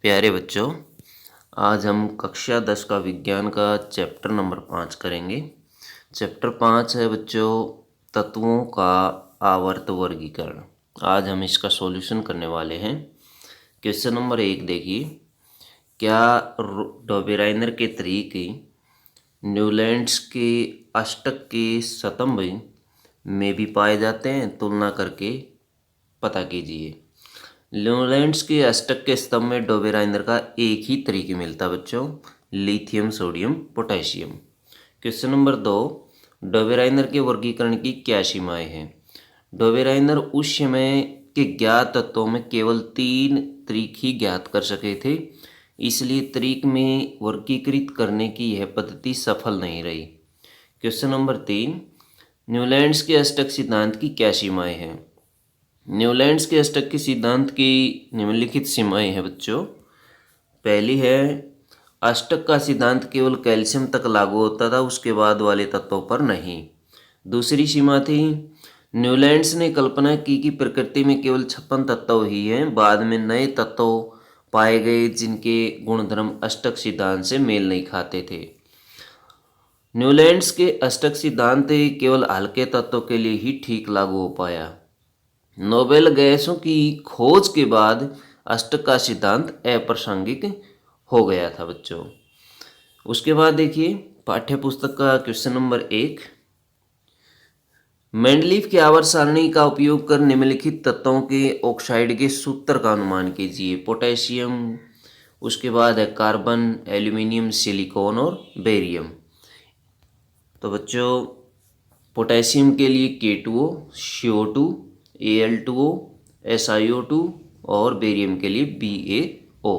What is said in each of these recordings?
प्यारे बच्चों, आज हम कक्षा 10 का विज्ञान का चैप्टर नंबर 5 करेंगे। चैप्टर 5 है बच्चों तत्वों का आवर्त वर्गीकरण। आज हम इसका सॉल्यूशन करने वाले हैं। क्वेश्चन नंबर 1 देखिए, क्या डोबेराइनर के तरीके न्यूलैंड्स के अष्टक के स्तंभ में भी पाए जाते हैं? तुलना करके पता कीजिए। न्यूलैंड्स के अष्टक के स्तंभ में डोबेराइनर का एक ही तरीके मिलता है बच्चों, lithium sodium potassium. Question number 2, Dobereiner के वर्गीकरण की क्या सीमाएं हैं? डोबेराइनर उस समय के ज्ञात तत्वों में केवल 3 तरीक ही ज्ञात कर सके थे, इसलिए तरीक में वर्गीकृत करने की यह पद्धति सफल नहीं रही। क्वेश्चन नंबर 3, न्यूलैंड्स के अष्टक सिद्धांत की क्या सीमाएं हैं? न्यूलैंड्स के अष्टक के सिद्धांत की निम्नलिखित सीमाएं हैं बच्चों। पहली है, अष्टक का सिद्धांत केवल कैल्शियम तक लागू होता था, उसके बाद वाले तत्वों पर नहीं। दूसरी सीमा थी, न्यूलैंड्स ने कल्पना की कि प्रकृति में केवल 56 तत्व ही हैं, बाद में नए तत्व पाए गए जिनके गुणधर्म अष्टक सिद्धांत से मेल नहीं खाते थे। न्यूलैंड्स के अष्टक सिद्धांत केवल हल्के तत्वों के लिए ही ठीक लागू हो पाया। नोबेल गैसों की खोज के बाद अष्टक का सिद्धांत अप्रासंगिक हो गया था बच्चों। उसके बाद देखिए पाठ्य पुस्तक का क्वेश्चन नंबर 1, मेंडलीफ की आवर्त सारणी का उपयोग कर निम्नलिखित तत्वों के ऑक्साइड के सूत्र का अनुमान कीजिए। पोटेशियम, उसके बाद है कार्बन, एल्यूमिनियम, सिलिकॉन और बेरियम। तो बच्चों पोटेशियम के लिए K2O, CO2, Al2O, SiO2 और बेरियम के लिए BaO।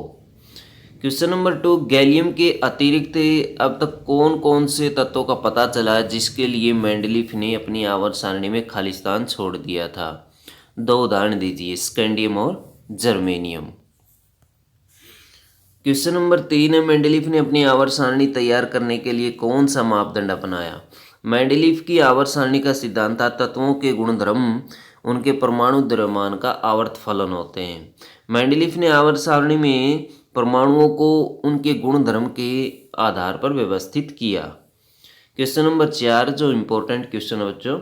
क्वेश्चन नंबर 2, गैलियम के अतिरिक्त अब तक कौन कौन से तत्वों का पता चला जिसके लिए मेंडलीफ ने अपनी आवर्त सारणी में खाली स्थान छोड़ दिया था? 2 उदाहरण दीजिए, स्कैंडियम और जर्मेनियम। क्वेश्चन नंबर 3 है, मेंडलीफ ने अपनी आवर्त सारणी तैयार करने के लिए कौन सा मापदंड अपनाया? मेंडलीफ की आवर्त सारणी का सिद्धांत था तत्वों के गुणधर्म उनके परमाणु द्रव्यमान का आवर्त फलन होते हैं। मेंडलीफ ने आवर्त सारणी में परमाणुओं को उनके गुणधर्म के आधार पर व्यवस्थित किया। क्वेश्चन नंबर 4 जो इम्पोर्टेंट क्वेश्चन है बच्चों,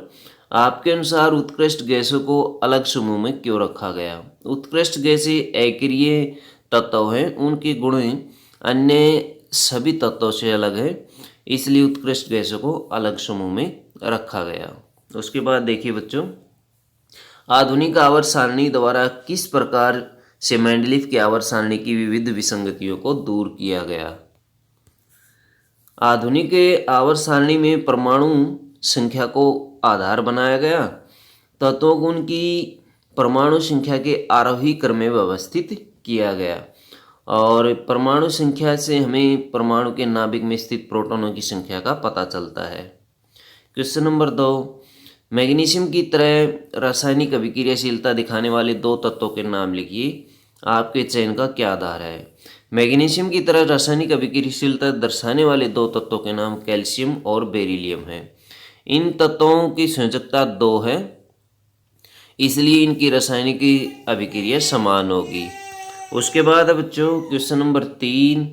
आपके अनुसार उत्कृष्ट गैसों को अलग समूह में क्यों रखा गया? उत्कृष्ट गैसें अक्रिय तत्व हैं, उनके गुण अन्य सभी तत्वों से अलग है, इसलिए उत्कृष्ट गैसों को अलग समूह में रखा गया। उसके बाद देखिए बच्चों, आधुनिक आवर्त सारणी द्वारा किस प्रकार से मेंडलीफ की आवर्त सारणी की विविध विसंगतियों को दूर किया गया? आधुनिक आवर्त सारणी में परमाणु संख्या को आधार बनाया गया, तत्वों को उनकी परमाणु संख्या के आरोही क्रम में व्यवस्थित किया गया, और परमाणु संख्या से हमें परमाणु के नाभिक में स्थित प्रोटॉनों की संख्या का पता चलता है। क्वेश्चन नंबर 2, मैग्नीशियम की तरह रासायनिक अभिक्रियाशीलता दिखाने वाले 2 तत्वों के नाम लिखिए। आपके चयन का क्या आधार है? मैग्नीशियम की तरह रासायनिक अभिक्रियाशीलता दर्शाने वाले 2 तत्वों के नाम कैल्शियम और बेरिलियम हैं। इन तत्वों की संयोजकता 2 है, इसलिए इनकी रासायनिक अभिक्रिया समान होगी। उसके बाद बच्चों क्वेश्चन नंबर 3,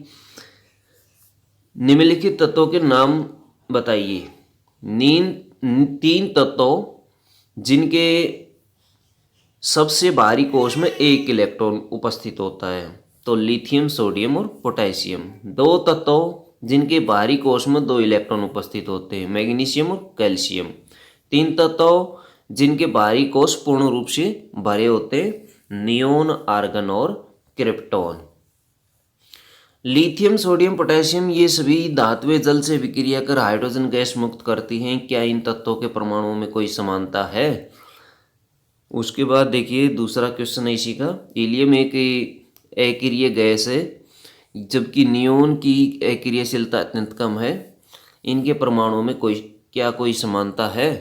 निम्नलिखित तत्वों के नाम बताइए। 3 तत्वों जिनके सबसे बाहरी कोश में 1 इलेक्ट्रॉन उपस्थित होता है, तो लिथियम, सोडियम और पोटेशियम। 2 तत्वों जिनके बाहरी कोश में 2 इलेक्ट्रॉन उपस्थित होते हैं, मैग्नीशियम और कैल्शियम। 3 तत्वों जिनके बाहरी कोश पूर्ण रूप से भरे होते हैं, नियोन, आर्गन और क्रिप्टॉन। लिथियम, सोडियम, पोटेशियम ये सभी धातुएं जल से विक्रिया कर हाइड्रोजन गैस मुक्त करती हैं। क्या इन तत्वों के परमाणुओं में कोई समानता है? उसके बाद देखिए दूसरा क्वेश्चन है इसी का, हीलियम एक अक्रिय गैस है जबकि नियोन की अक्रियशीलता अत्यंत कम है। इनके परमाणुओं में कोई समानता है?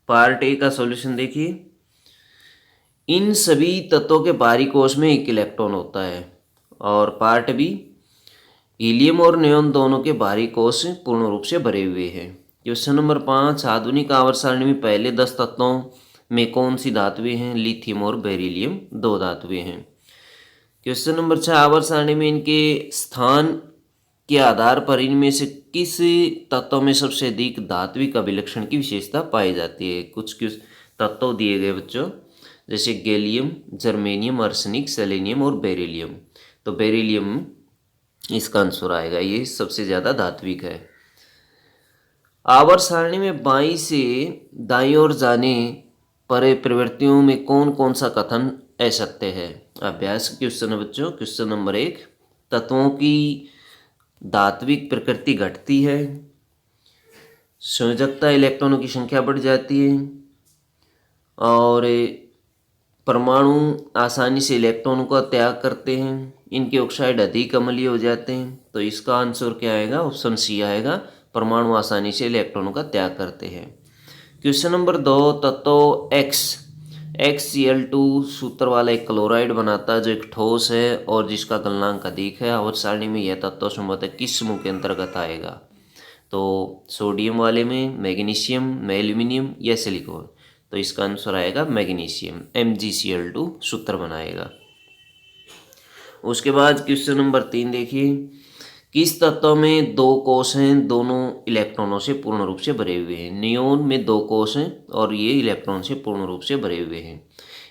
पार्ट ए का सॉल्यूशन देखिए, इन सभी तत्वों के बाहरी कोश में 1 इलेक्ट्रॉन होता है। और पार्ट बी, हीलियम और नियोन दोनों के बाहरी कोश पूर्ण रूप से भरे हुए हैं। क्वेश्चन नंबर 5, आधुनिक आवर्त सारणी में पहले 10 तत्वों में कौन सी धातुएं हैं? लिथियम और बेरिलियम 2 धातुएं हैं। क्वेश्चन नंबर 6, आवर्त सारणी में इनके स्थान के आधार पर इनमें से किस तत्व में सबसे अधिक धात्विक अभिलक्षण की विशेषता पाई जाती है। कुछ तत्व दिए गए बच्चों, जैसे गैलियम, जर्मेनियम, आर्सेनिक, सेलेनियम और बेरिलियम। तो बेरिलियम इसका आंसर आएगा, ये सबसे ज़्यादा धात्विक है। आवर्त सारणी में बाईं से दाईं ओर जाने पर प्रवृत्तियों में कौन कौन सा कथन असत्य है। अभ्यास क्वेश्चन है बच्चों। क्वेश्चन नंबर 1, तत्वों की धात्विक प्रकृति घटती है, संयोजकता इलेक्ट्रॉनों की संख्या बढ़ जाती है, और परमाणु आसानी से इलेक्ट्रॉनों का त्याग करते हैं, इनके ऑक्साइड अधिक अम्लीय हो जाते हैं। तो इसका आंसर क्या आएगा, ऑप्शन सी आएगा, परमाणु आसानी से इलेक्ट्रॉनों का त्याग करते हैं। क्वेश्चन नंबर 2, तत्व XCl2 सूत्र वाला एक क्लोराइड बनाता है जो एक ठोस है और जिसका गलनांक अधिक है। आवर्त सारणी में यह तत्व संभवतः किस समूह के अंतर्गत आएगा। तो सोडियम वाले में, मैग्नीशियम में, एल्यूमिनियम या सिलिकॉन। तो इसका आंसर आएगा मैग्नीशियम, MgCl2 सूत्र बनाएगा। उसके बाद क्वेश्चन नंबर 3 देखिए, किस तत्व में 2 कोष हैं, दोनों इलेक्ट्रॉनों से पूर्ण रूप से भरे हुए हैं। नियोन में 2 कोष हैं और ये इलेक्ट्रॉन से पूर्ण रूप से भरे हुए हैं।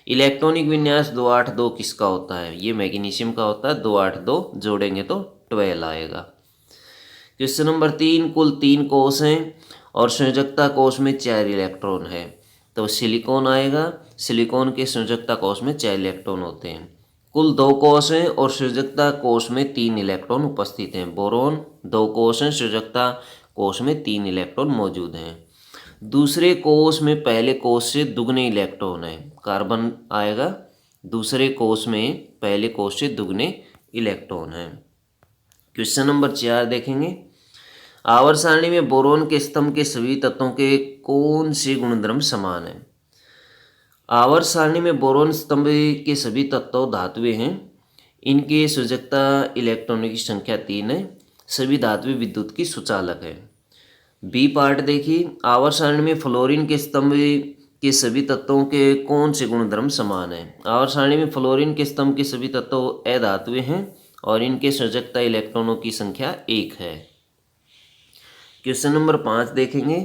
इलेक्ट्रॉनिक विन्यास 282 किसका होता है, ये मैग्नीशियम का होता है। 282 जोड़ेंगे तो 12 आएगा। क्वेश्चन नंबर 3, कुल 3 कोष हैं और संयोजकता कोष में 4 इलेक्ट्रॉन है। तो सिलिकॉन आएगा, सिलिकॉन के संयोजकता कोष में 4 इलेक्ट्रॉन होते हैं। कुल 2 कोष हैं और संयोजकता कोष में 3 इलेक्ट्रॉन उपस्थित हैं। बोरोन 2 कोष हैं, संयोजकता कोष में 3 इलेक्ट्रॉन मौजूद हैं। दूसरे कोष में पहले कोष से दुगने इलेक्ट्रॉन हैं। कार्बन आएगा, दूसरे कोष में पहले कोष से दुगने इलेक्ट्रॉन हैं। क्वेश्चन नंबर 4 देखेंगे, आवर्त सारणी में बोरोन के स्तंभ के सभी तत्वों के कौन से गुणधर्म समान हैं। आवर्त सारणी में बोरोन स्तंभ के सभी तत्व धातुएं हैं, इनके संयोजकता इलेक्ट्रॉनों की संख्या 3 है, सभी धातुएं विद्युत की सुचालक है। बी पार्ट देखिए, आवर्त सारणी में फ्लोरीन के स्तंभ के सभी तत्वों के कौन से गुणधर्म समान हैं। आवर्त सारणी में फ्लोरीन के स्तंभ के सभी तत्व अधातुएं हैं और इनके संयोजकता इलेक्ट्रॉनों की संख्या 1 है। क्वेश्चन नंबर 5 देखेंगे।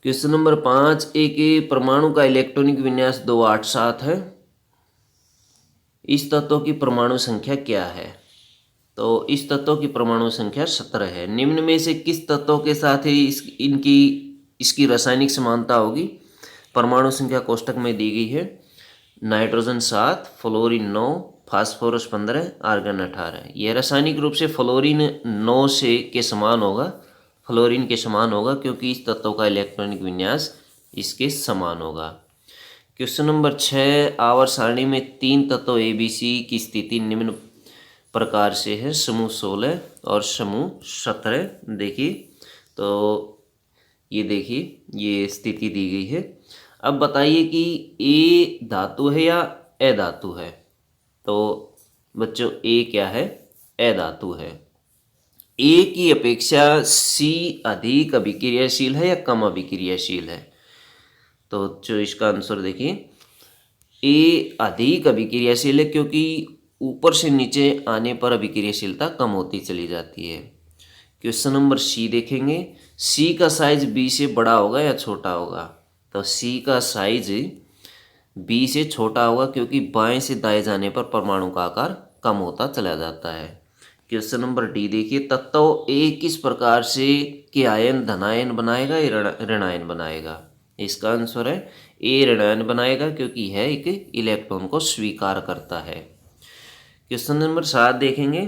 क्वेश्चन नंबर 5, एक परमाणु का इलेक्ट्रॉनिक विन्यास 287 है, इस तत्व की परमाणु संख्या क्या है। तो इस तत्व की परमाणु संख्या 17 है। निम्न में से किस तत्व के साथ ही इसकी रासायनिक समानता होगी। परमाणु संख्या कोष्टक में दी गई है। Nitrogen 7, fluorine 9, phosphorus 15, argon 18। यह रासायनिक रूप से फ्लोरीन 9 से के समान होगा, फ्लोरीन के समान होगा, क्योंकि इस तत्व का इलेक्ट्रॉनिक विन्यास इसके समान होगा। क्वेश्चन नंबर 6, आवर्त सारणी में 3 तत्व ABC की स्थिति निम्न प्रकार से है, समूह 16 और समूह 17। देखिए, तो ये देखिए, ये स्थिति दी गई है। अब बताइए कि A धातु है या अधातु है। तो बच्चों A क्या है, अधातु है। A की अपेक्षा C अधिक अभिक्रियाशील है या कम अभिक्रियाशील है। तो जो इसका आंसर देखिए, A अधिक अभिक्रियाशील है, क्योंकि ऊपर से नीचे आने पर अभिक्रियाशीलता कम होती चली जाती है। क्वेश्चन नंबर C देखेंगे, C का साइज B से बड़ा होगा या छोटा होगा। तो C का साइज B से छोटा होगा, क्योंकि बाएं से दाएं जाने पर परमाणु का आकार कम होता चला जाता है। क्वेश्चन नंबर D देखिए, तत्व A किस प्रकार से के आयन धनायन बनाएगा या ऋणायन बनाएगा। इसका आंसर है A ऋणायन बनाएगा, क्योंकि यह एक इलेक्ट्रॉन को स्वीकार करता है। क्वेश्चन नंबर 7 देखेंगे,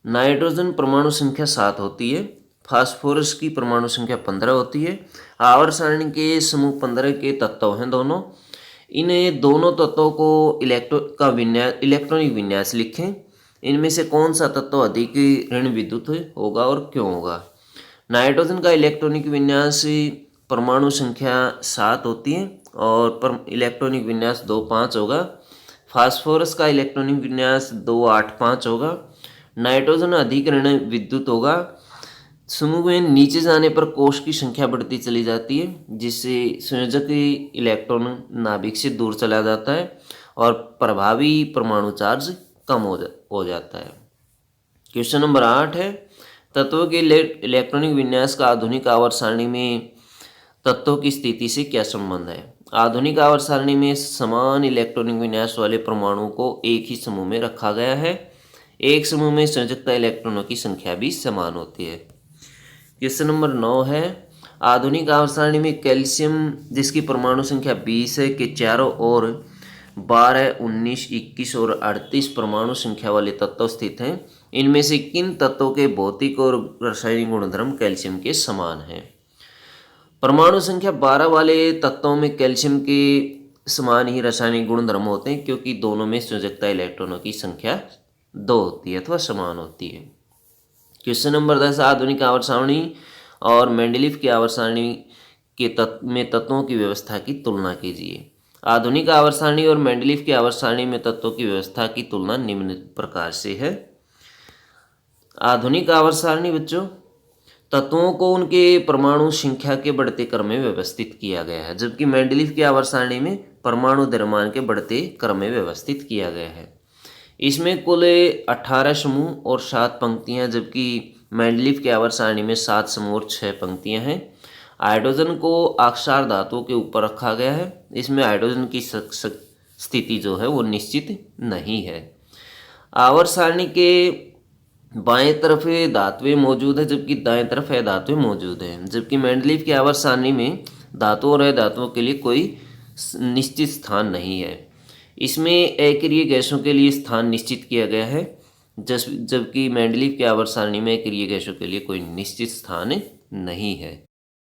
नाइट्रोजन परमाणु संख्या 7 होती है, फास्फोरस की परमाणु संख्या 15 होती है। आवर्त सारणी के समूह 15 के तत्व हैं दोनों। इन दोनों तत्वों को इलेक्ट्रॉनिक विन्यास लिखें। इनमें से कौन सा तत्व अधिक ऋण विद्युत होगा और क्यों होगा। नाइट्रोजन का इलेक्ट्रॉनिक विन्यास परमाणु संख्या 7 होती है और इलेक्ट्रॉनिक विन्यास 2,5 होगा। फास्फोरस का इलेक्ट्रॉनिक विन्यास 2,8,5 होगा। नाइट्रोजन अधिक ऋण विद्युत होगा, समूह में नीचे जाने पर कोष की संख्या बढ़ती चली जाती है, जिससे संयोजक इलेक्ट्रॉन नाभिक से दूर चला जाता है और प्रभावी परमाणु चार्ज कम हो जाता है। क्वेश्चन नंबर 8 है, तत्वों के इलेक्ट्रॉनिक विन्यास का आधुनिक आवर्त सारणी में तत्वों की स्थिति से क्या संबंध है। आधुनिक आवर्त सारणी में समान इलेक्ट्रॉनिक विन्यास वाले परमाणुओं को एक ही समूह में रखा गया है। एक समूह में संयोजकता इलेक्ट्रॉनों की संख्या भी समान होती है। क्वेश्चन नंबर 9 है, आधुनिक आवर्त सारणी में कैल्शियम जिसकी परमाणु संख्या 20 है के चारों ओर 12, 19, 21 और 38 परमाणु संख्या वाले तत्व स्थित हैं। इनमें से किन तत्वों के भौतिक और रासायनिक गुणधर्म कैल्शियम के समान हैं। परमाणु संख्या 12 वाले तत्वों में कैल्शियम के समान ही रासायनिक गुणधर्म होते हैं, क्योंकि दोनों में संयोजकता इलेक्ट्रॉनों की संख्या 2 होती है अथवा समान होती है। क्वेश्चन नंबर 10, आधुनिक आवर्त सारणी और मेंडलीव की आवर्त सारणी के तत्वों की व्यवस्था की तुलना कीजिए। आधुनिक आवर्त सारणी और मेंडलीव की आवर्त सारणी में तत्वों की व्यवस्था की तुलना निम्न प्रकार से है। आधुनिक आवर्त सारणी बच्चों, तत्वों को उनके परमाणु संख्या के बढ़ते क्रम में व्यवस्थित किया गया है, जबकि मेंडलीव की आवर्त सारणी में परमाणु द्रव्यमान के बढ़ते क्रम में व्यवस्थित किया गया है। इसमें कुल 18 समूह और 7 पंक्तियां, जबकि मेंडलीव की आवर्त सारणी में 7 समूह और 6 पंक्तियां हैं। हाइड्रोजन को आक्सार धातुओं के ऊपर रखा गया है। इसमें हाइड्रोजन की स्थिति जो है वो निश्चित नहीं है। आवर्त सारणी के बाएं तरफ धातुएं मौजूद है, जबकि दाएं तरफ अधातुएं मौजूद हैं। जबकि मेंडलीव की आवर्त सारणी में धातुओं और अधातुओं के लिए कोई निश्चित स्थान नहीं है। इसमें अक्रिय गैसों के लिए स्थान निश्चित किया गया है, जबकि मेंडलीव की आवर्त सारणी में अक्रिय गैसों के लिए कोई निश्चित स्थान नहीं है।